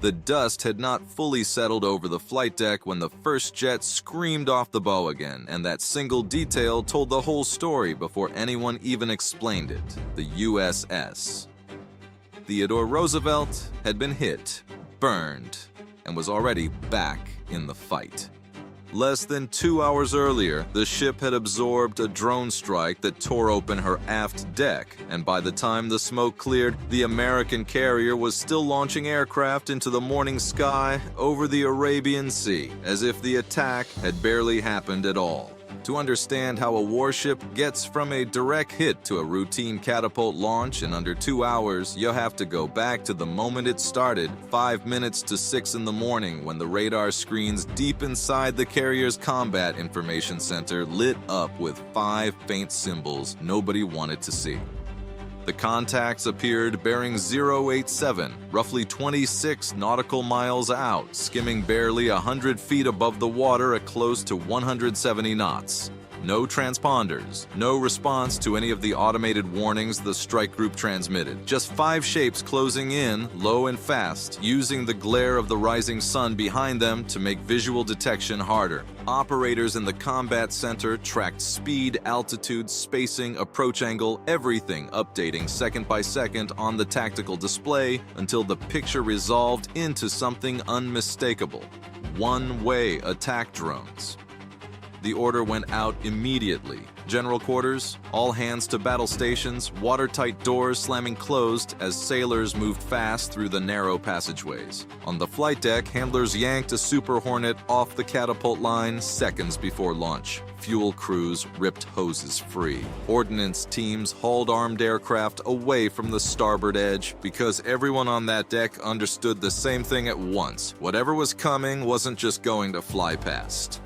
The dust had not fully settled over the flight deck when the first jet screamed off the bow again, and that single detail told the whole story before anyone even explained it. The USS Theodore Roosevelt had been hit, burned, and was already back in the fight. Less than 2 hours earlier, the ship had absorbed a drone strike that tore open her aft deck, and by the time the smoke cleared, the American carrier was still launching aircraft into the morning sky over the Arabian Sea, as if the attack had barely happened at all. To understand how a warship gets from a direct hit to a routine catapult launch in under 2 hours, you'll have to go back to the moment it started, 5 minutes to 6 in the morning, when the radar screens deep inside the carrier's combat information center lit up with 5 faint symbols nobody wanted to see. The contacts appeared bearing 087, roughly 26 nautical miles out, skimming barely 100 feet above the water at close to 170 knots. No transponders, no response to any of the automated warnings the strike group transmitted. Just 5 shapes closing in, low and fast, using the glare of the rising sun behind them to make visual detection harder. Operators in the combat center tracked speed, altitude, spacing, approach angle, everything updating second by second on the tactical display until the picture resolved into something unmistakable. One-way attack drones. The order went out immediately. General quarters, all hands to battle stations, watertight doors slamming closed as sailors moved fast through the narrow passageways. On the flight deck, handlers yanked a Super Hornet off the catapult line seconds before launch. Fuel crews ripped hoses free. Ordnance teams hauled armed aircraft away from the starboard edge because everyone on that deck understood the same thing at once. Whatever was coming wasn't just going to fly past.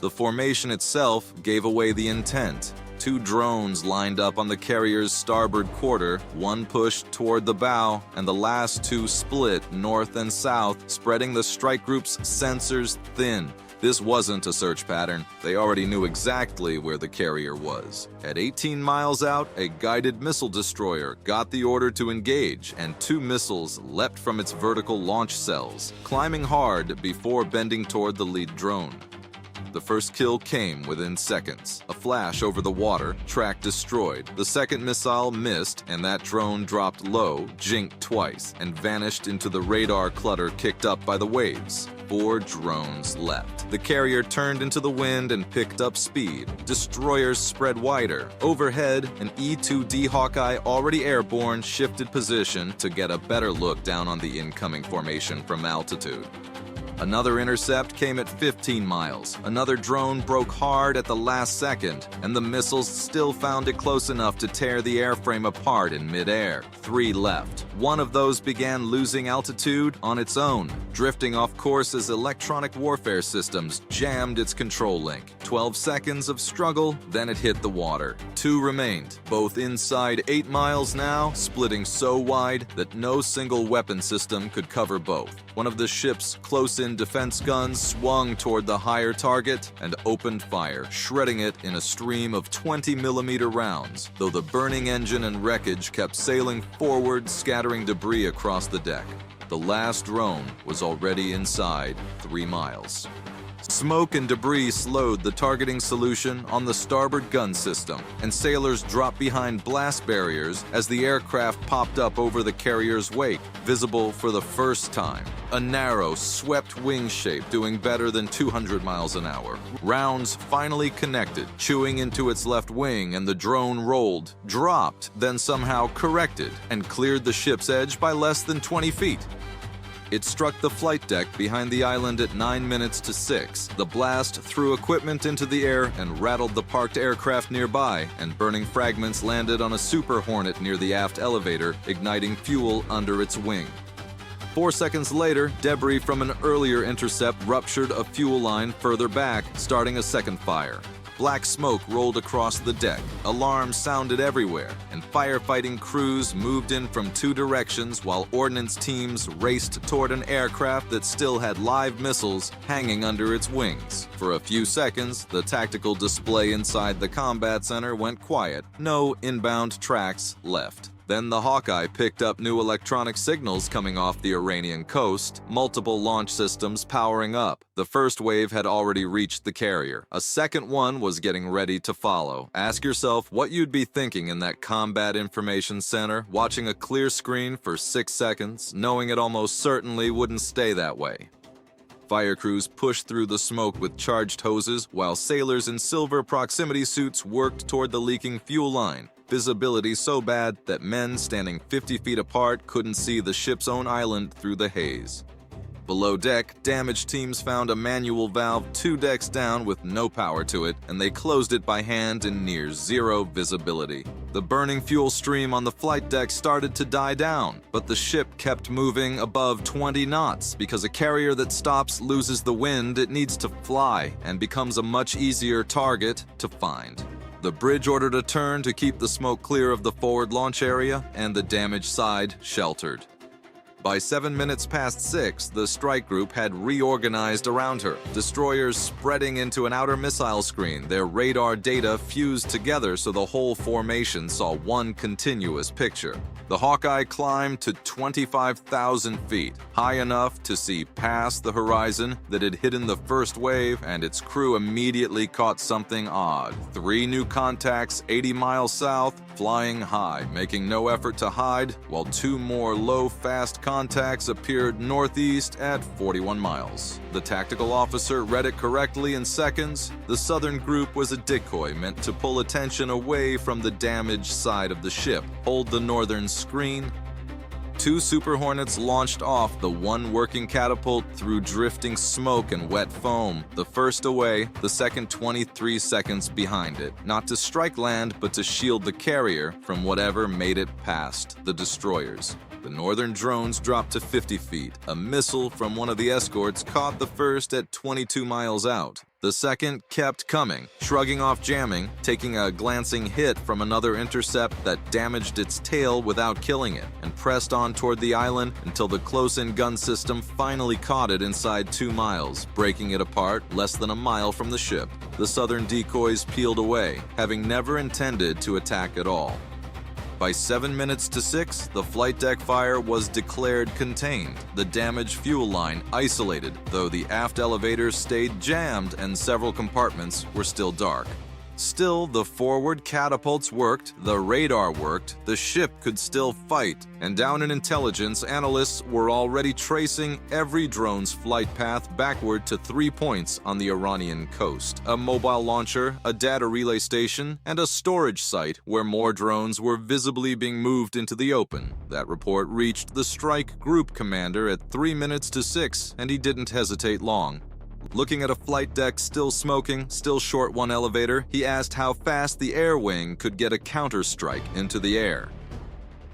The formation itself gave away the intent. 2 drones lined up on the carrier's starboard quarter, one pushed toward the bow, and the last 2 split north and south, spreading the strike group's sensors thin. This wasn't a search pattern. They already knew exactly where the carrier was. At 18 miles out, a guided missile destroyer got the order to engage, and 2 missiles leapt from its vertical launch cells, climbing hard before bending toward the lead drone. The first kill came within seconds. A flash over the water, track destroyed. The second missile missed, and that drone dropped low, jinked twice, and vanished into the radar clutter kicked up by the waves. 4 drones left. The carrier turned into the wind and picked up speed. Destroyers spread wider. Overhead, an E-2D Hawkeye already airborne shifted position to get a better look down on the incoming formation from altitude. Another intercept came at 15 miles. Another drone broke hard at the last second, and the missiles still found it close enough to tear the airframe apart in midair. 3 left. One of those began losing altitude on its own, drifting off course as electronic warfare systems jammed its control link. 12 seconds of struggle, then it hit the water. 2 remained, both inside 8 miles now, splitting so wide that no single weapon system could cover both. One of the ship's close-in defense guns swung toward the higher target and opened fire, shredding it in a stream of 20mm rounds, though the burning engine and wreckage kept sailing forward, scattering debris across the deck. The last drone was already inside 3 miles. Smoke and debris slowed the targeting solution on the starboard gun system, and sailors dropped behind blast barriers as the aircraft popped up over the carrier's wake, visible for the first time. A narrow, swept wing shape doing better than 200 miles an hour. Rounds finally connected, chewing into its left wing, and the drone rolled, dropped, then somehow corrected, and cleared the ship's edge by less than 20 feet. It struck the flight deck behind the island at 9 minutes to 6. The blast threw equipment into the air and rattled the parked aircraft nearby, and burning fragments landed on a Super Hornet near the aft elevator, igniting fuel under its wing. 4 seconds later, debris from an earlier intercept ruptured a fuel line further back, starting a second fire. Black smoke rolled across the deck, alarms sounded everywhere, and firefighting crews moved in from 2 directions while ordnance teams raced toward an aircraft that still had live missiles hanging under its wings. For a few seconds, the tactical display inside the combat center went quiet. No inbound tracks left. Then the Hawkeye picked up new electronic signals coming off the Iranian coast, multiple launch systems powering up. The first wave had already reached the carrier. A second one was getting ready to follow. Ask yourself what you'd be thinking in that combat information center, watching a clear screen for 6 seconds, knowing it almost certainly wouldn't stay that way. Fire crews pushed through the smoke with charged hoses, while sailors in silver proximity suits worked toward the leaking fuel line. Visibility so bad that men standing 50 feet apart couldn't see the ship's own island through the haze. Below deck, damage teams found a manual valve 2 decks down with no power to it, and they closed it by hand in near zero visibility. The burning fuel stream on the flight deck started to die down, but the ship kept moving above 20 knots because a carrier that stops loses the wind it needs to fly and becomes a much easier target to find. The bridge ordered a turn to keep the smoke clear of the forward launch area and the damaged side sheltered. By 7 minutes past 6, the strike group had reorganized around her, destroyers spreading into an outer missile screen, their radar data fused together so the whole formation saw one continuous picture. The Hawkeye climbed to 25,000 feet, high enough to see past the horizon that had hidden the first wave, and its crew immediately caught something odd. 3 new contacts 80 miles south, flying high, making no effort to hide, while 2 more low, fast contacts appeared northeast at 41 miles. The tactical officer read it correctly in seconds. The southern group was a decoy meant to pull attention away from the damaged side of the ship, hold the northern screen. 2 Super Hornets launched off the one working catapult through drifting smoke and wet foam. The first away, the second 23 seconds behind it. Not to strike land, but to shield the carrier from whatever made it past the destroyers. The northern drones dropped to 50 feet. A missile from one of the escorts caught the first at 22 miles out. The second kept coming, shrugging off jamming, taking a glancing hit from another intercept that damaged its tail without killing it, and pressed on toward the island until the close-in gun system finally caught it inside 2 miles, breaking it apart less than a mile from the ship. The southern decoys peeled away, having never intended to attack at all. By 7 minutes to 6, the flight deck fire was declared contained, the damaged fuel line isolated, though the aft elevators stayed jammed and several compartments were still dark. Still, the forward catapults worked, the radar worked, the ship could still fight, and down in intelligence, analysts were already tracing every drone's flight path backward to 3 points on the Iranian coast: a mobile launcher, a data relay station, and a storage site where more drones were visibly being moved into the open. That report reached the strike group commander at 3 minutes to 6, and he didn't hesitate long. Looking at a flight deck still smoking, still short one elevator, he asked how fast the air wing could get a counter-strike into the air.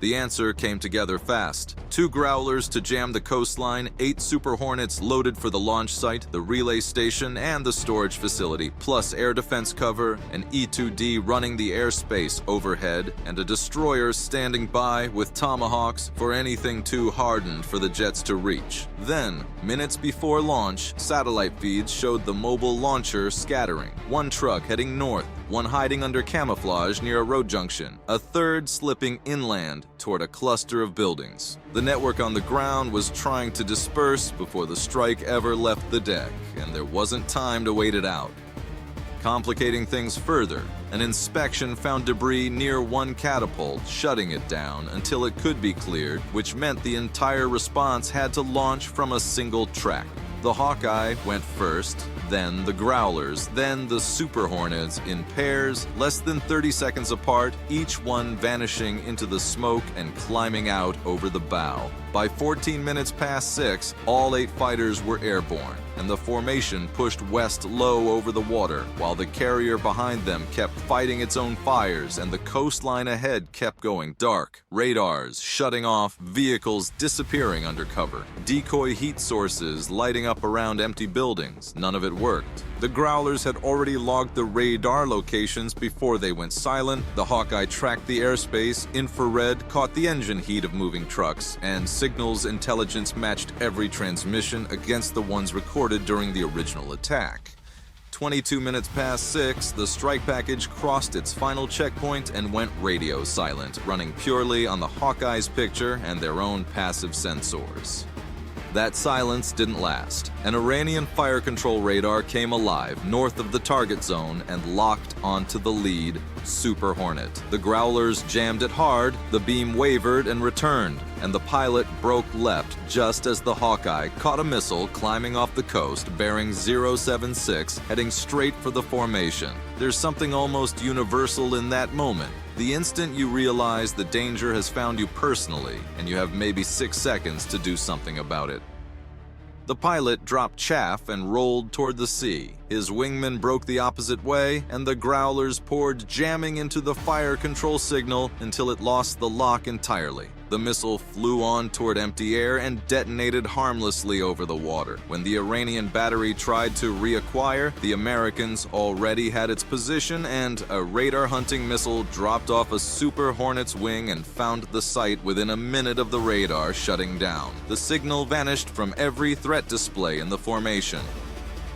The answer came together fast. 2 growlers to jam the coastline, 8 Super Hornets loaded for the launch site, the relay station, and the storage facility, plus air defense cover, an E-2D running the airspace overhead, and a destroyer standing by with tomahawks for anything too hardened for the jets to reach. Then, minutes before launch, satellite feeds showed the mobile launcher scattering. 1 truck heading north, 1 hiding under camouflage near a road junction, a 3rd slipping inland toward a cluster of buildings. The network on the ground was trying to disperse before the strike ever left the deck, and there wasn't time to wait it out. Complicating things further, an inspection found debris near 1 catapult, shutting it down until it could be cleared, which meant the entire response had to launch from a single track. The Hawkeye went first, then the Growlers, then the Super Hornets in pairs, less than 30 seconds apart, each one vanishing into the smoke and climbing out over the bow. By 14 minutes past 6, all 8 fighters were airborne, and the formation pushed west low over the water, while the carrier behind them kept fighting its own fires and the coastline ahead kept going dark. Radars shutting off, vehicles disappearing under cover, decoy heat sources lighting up around empty buildings. None of it worked. The Growlers had already logged the radar locations before they went silent. The Hawkeye tracked the airspace, infrared caught the engine heat of moving trucks, and signals intelligence matched every transmission against the ones recorded during the original attack. 22 minutes past 6, the strike package crossed its final checkpoint and went radio silent, running purely on the Hawkeye's picture and their own passive sensors. That silence didn't last. An Iranian fire control radar came alive north of the target zone and locked onto the lead Super Hornet. The Growlers jammed it hard, the beam wavered and returned, and the pilot broke left just as the Hawkeye caught a missile climbing off the coast bearing 076, heading straight for the formation. There's something almost universal in that moment. The instant you realize the danger has found you personally, and you have maybe 6 seconds to do something about it. The pilot dropped chaff and rolled toward the sea. His wingman broke the opposite way, and the Growlers poured jamming into the fire control signal until it lost the lock entirely. The missile flew on toward empty air and detonated harmlessly over the water. When the Iranian battery tried to reacquire, the Americans already had its position, and a radar-hunting missile dropped off a Super Hornet's wing and found the site within a minute of the radar shutting down. The signal vanished from every threat display in the formation.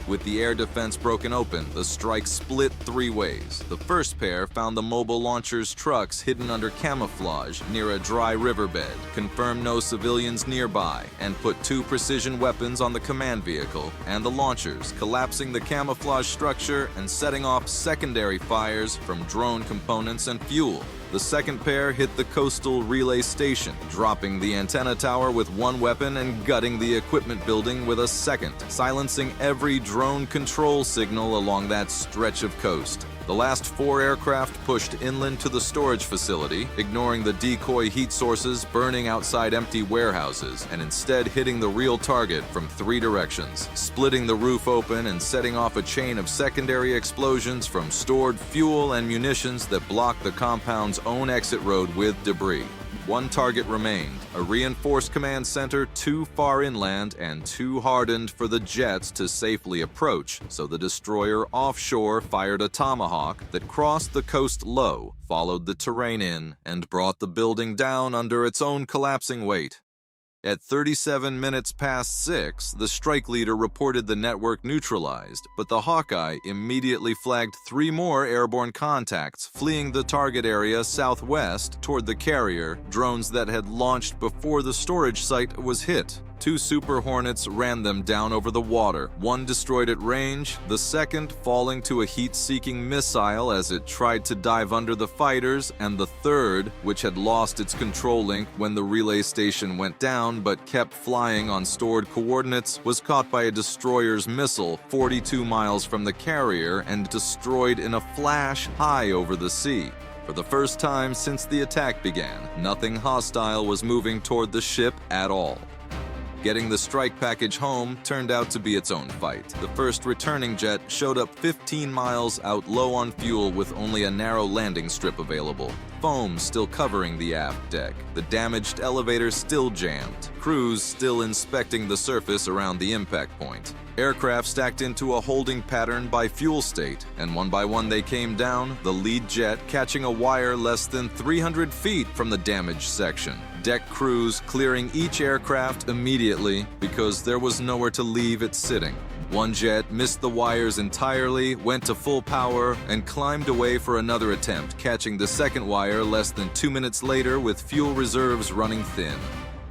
With the air defense broken open, the strike split 3 ways. The first pair found the mobile launcher's trucks hidden under camouflage near a dry riverbed, confirmed no civilians nearby, and put 2 precision weapons on the command vehicle and the launchers, collapsing the camouflage structure and setting off secondary fires from drone components and fuel. The second pair hit the coastal relay station, dropping the antenna tower with 1 weapon and gutting the equipment building with a second, silencing every drone control signal along that stretch of coast. The last 4 aircraft pushed inland to the storage facility, ignoring the decoy heat sources burning outside empty warehouses, and instead hitting the real target from 3 directions, splitting the roof open and setting off a chain of secondary explosions from stored fuel and munitions that blocked the compound's own exit road with debris. 1 target remained, a reinforced command center too far inland and too hardened for the jets to safely approach, so the destroyer offshore fired a Tomahawk that crossed the coast low, followed the terrain in, and brought the building down under its own collapsing weight. At 37 minutes past 6, the strike leader reported the network neutralized, but the Hawkeye immediately flagged 3 more airborne contacts, fleeing the target area southwest toward the carrier, drones that had launched before the storage site was hit. 2 Super Hornets ran them down over the water, 1 destroyed at range, the second falling to a heat-seeking missile as it tried to dive under the fighters, and the third, which had lost its control link when the relay station went down but kept flying on stored coordinates, was caught by a destroyer's missile 42 miles from the carrier and destroyed in a flash high over the sea. For the first time since the attack began, nothing hostile was moving toward the ship at all. Getting the strike package home turned out to be its own fight. The first returning jet showed up 15 miles out low on fuel with only a narrow landing strip available. Foam still covering the aft deck. The damaged elevator still jammed. Crews still inspecting the surface around the impact point. Aircraft stacked into a holding pattern by fuel state, and one by one they came down, the lead jet catching a wire less than 300 feet from the damaged section. Deck crews clearing each aircraft immediately because there was nowhere to leave it sitting. One jet missed the wires entirely, went to full power, and climbed away for another attempt, catching the second wire less than 2 minutes later with fuel reserves running thin.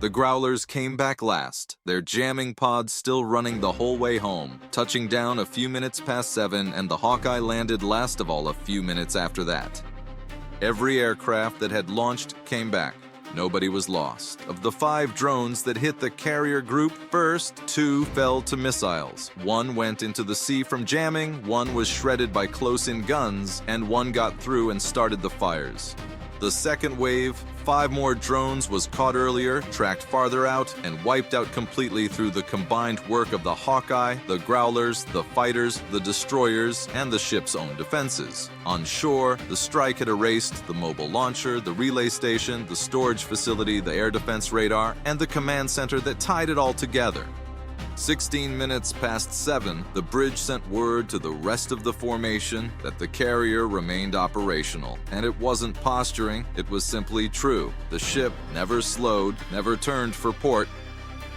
The Growlers came back last, their jamming pods still running the whole way home, touching down a few minutes past 7, and the Hawkeye landed last of all a few minutes after that. Every aircraft that had launched came back. Nobody was lost. Of the 5 drones that hit the carrier group first, 2 fell to missiles. 1 went into the sea from jamming, 1 was shredded by close-in guns, and 1 got through and started the fires. The second wave, 5 more drones, was caught earlier, tracked farther out, and wiped out completely through the combined work of the Hawkeye, the Growlers, the fighters, the destroyers, and the ship's own defenses. On shore, the strike had erased the mobile launcher, the relay station, the storage facility, the air defense radar, and the command center that tied it all together. 16 minutes past 7, the bridge sent word to the rest of the formation that the carrier remained operational. And it wasn't posturing, it was simply true. The ship never slowed, never turned for port.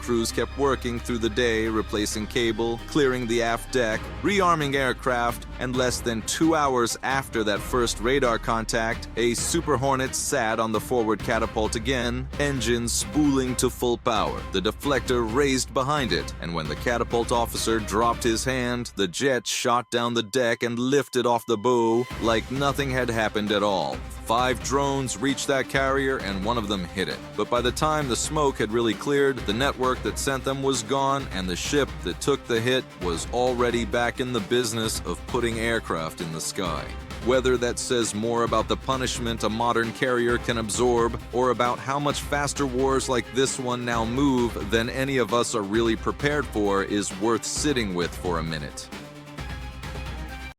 crews kept working through the day, replacing cable, clearing the aft deck, rearming aircraft, and less than 2 hours after that first radar contact, a Super Hornet sat on the forward catapult again, engines spooling to full power. The deflector raised behind it, and when the catapult officer dropped his hand, the jet shot down the deck and lifted off the bow like nothing had happened at all. 5 drones reached that carrier and one of them hit it. But by the time the smoke had really cleared, the network that sent them was gone and the ship that took the hit was already back in the business of putting aircraft in the sky. Whether that says more about the punishment a modern carrier can absorb or about how much faster wars like this one now move than any of us are really prepared for is worth sitting with for a minute.